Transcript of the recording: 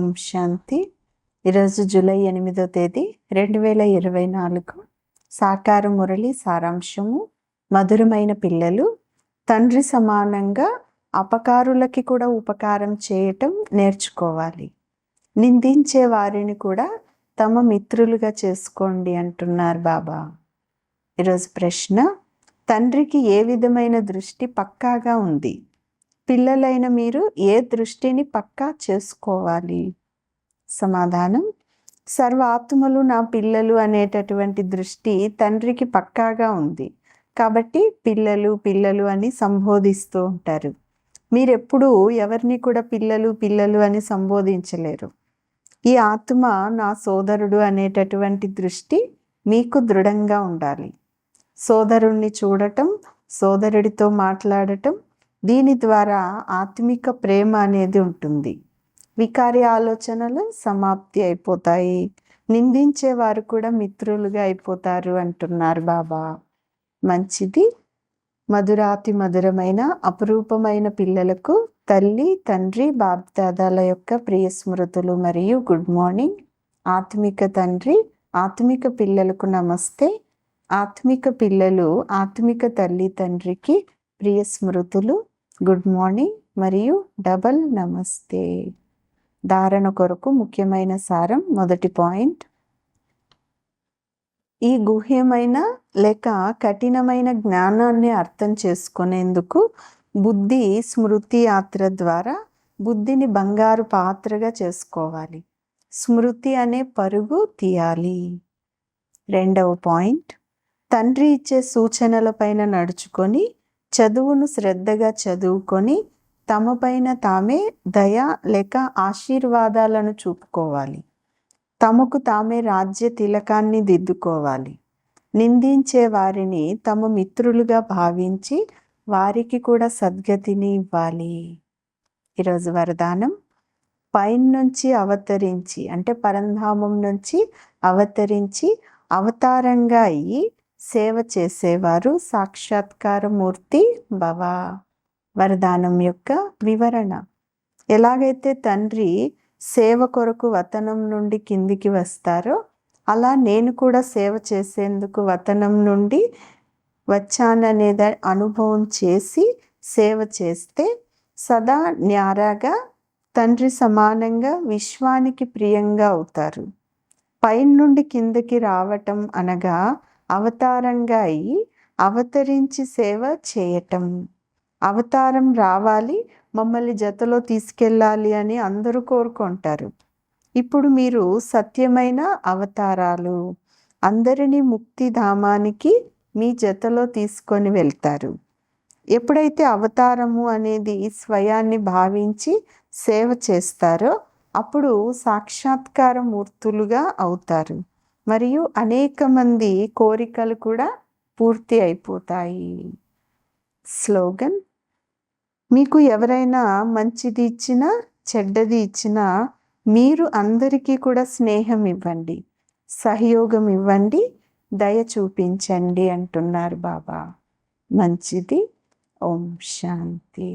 ఓం శాంతి. ఈరోజు జూలై 8వ తేదీ 2024. సాకార మురళి సారాంశము. మధురమైన పిల్లలు, తండ్రి సమానంగా అపకారులకి కూడా ఉపకారం చేయటం నేర్చుకోవాలి. నిందించే వారిని కూడా తమ మిత్రులుగా చేసుకోండి అంటున్నారు బాబా. ఈరోజు ప్రశ్న: తండ్రికి ఏ విధమైన దృష్టి పక్కాగా ఉంది? పిల్లలైన మీరు ఏ దృష్టిని పక్కా చేసుకోవాలి? సమాధానం: సర్వ ఆత్మలు నా పిల్లలు అనేటటువంటి దృష్టి తండ్రికి పక్కాగా ఉంది. కాబట్టి పిల్లలు పిల్లలు అని సంబోధిస్తూ ఉంటారు. మీరెప్పుడూ ఎవరిని కూడా పిల్లలు పిల్లలు అని సంబోధించలేరు. ఈ ఆత్మ నా సోదరుడు అనేటటువంటి దృష్టి మీకు దృఢంగా ఉండాలి. సోదరుణ్ణి చూడటం, సోదరుడితో మాట్లాడటం, దీని ద్వారా ఆత్మిక ప్రేమ అనేది ఉంటుంది. వికారి ఆలోచనలు సమాప్తి అయిపోతాయి. నిందించేవారు కూడా మిత్రులుగా అయిపోతారు అంటున్నారు బాబా. మంచిది. మధురాతి మధురమైన అపురూపమైన పిల్లలకు తల్లి, తండ్రి, బాప్దాదాల యొక్క ప్రియ స్మృతులు మరియు గుడ్ మార్నింగ్. ఆత్మిక తండ్రి, ఆత్మిక పిల్లలకు నమస్తే. ఆత్మిక పిల్లలు ఆత్మిక తల్లి తండ్రికి ప్రియ స్మృతులు, గుడ్ మార్నింగ్ మరియు డబల్ నమస్తే. ధారణ కొరకు ముఖ్యమైన సారం. మొదటి పాయింట్: ఈ గుహ్యమైన లేక కఠినమైన జ్ఞానాన్ని అర్థం చేసుకునేందుకు బుద్ధి స్మృతి యాత్ర ద్వారా బుద్ధిని బంగారు పాత్రగా చేసుకోవాలి. స్మృతి అనే పరుగు తీయాలి. రెండవ పాయింట్: తండ్రి ఇచ్చే సూచనలపైన నడుచుకొని చదువును శ్రద్ధగా చదువుకొని తమపైన తామే దయ లేక ఆశీర్వాదాలను చూపుకోవాలి. తమకు తామే రాజ్య తిలకాన్ని దిద్దుకోవాలి. నిందించే వారిని తమ మిత్రులుగా భావించి వారికి కూడా సద్గతిని ఇవ్వాలి. ఈరోజు వరదానం: పైనుంచి అవతరించి అంటే పరంధామం నుంచి అవతరించి అవతారంగా అయ్యి సేవ చేసేవారు సాక్షాత్కార మూర్తి భవ. వరదానం యొక్క వివరణ: ఎలాగైతే తండ్రి సేవ కొరకు వతనం నుండి కిందికి వస్తారో అలా నేను కూడా సేవ చేసేందుకు వతనం నుండి వచ్చాననేది అనుభవం చేసి సేవ చేస్తే సదా న్యారాగా తండ్రి సమానంగా విశ్వానికి ప్రియంగా అవుతారు. పైనుండి కిందకి రావటం అనగా అవతారంగా అయ్యి అవతరించి సేవ చేయటం. అవతారం రావాలి, మమ్మల్ని జతలో తీసుకెళ్ళాలి అని అందరూ కోరుకుంటారు. ఇప్పుడు మీరు సత్యమైన అవతారాలు. అందరినీ ముక్తిధామానికి మీ జతలో తీసుకొని వెళ్తారు. ఎప్పుడైతే అవతారము అనేది స్వయాన్ని భావించి సేవ చేస్తారో అప్పుడు సాక్షాత్కార మూర్తులుగా అవుతారు. మరియు అనేక మంది కోరికలు కూడా పూర్తి అయిపోతాయి. స్లోగన్: మీకు ఎవరైనా మంచిది ఇచ్చినా చెడ్డది ఇచ్చినా మీరు అందరికీ కూడా స్నేహం ఇవ్వండి, సహయోగం ఇవ్వండి, దయ చూపించండి అంటున్నారు బాబా. మంచిది. ఓం శాంతి.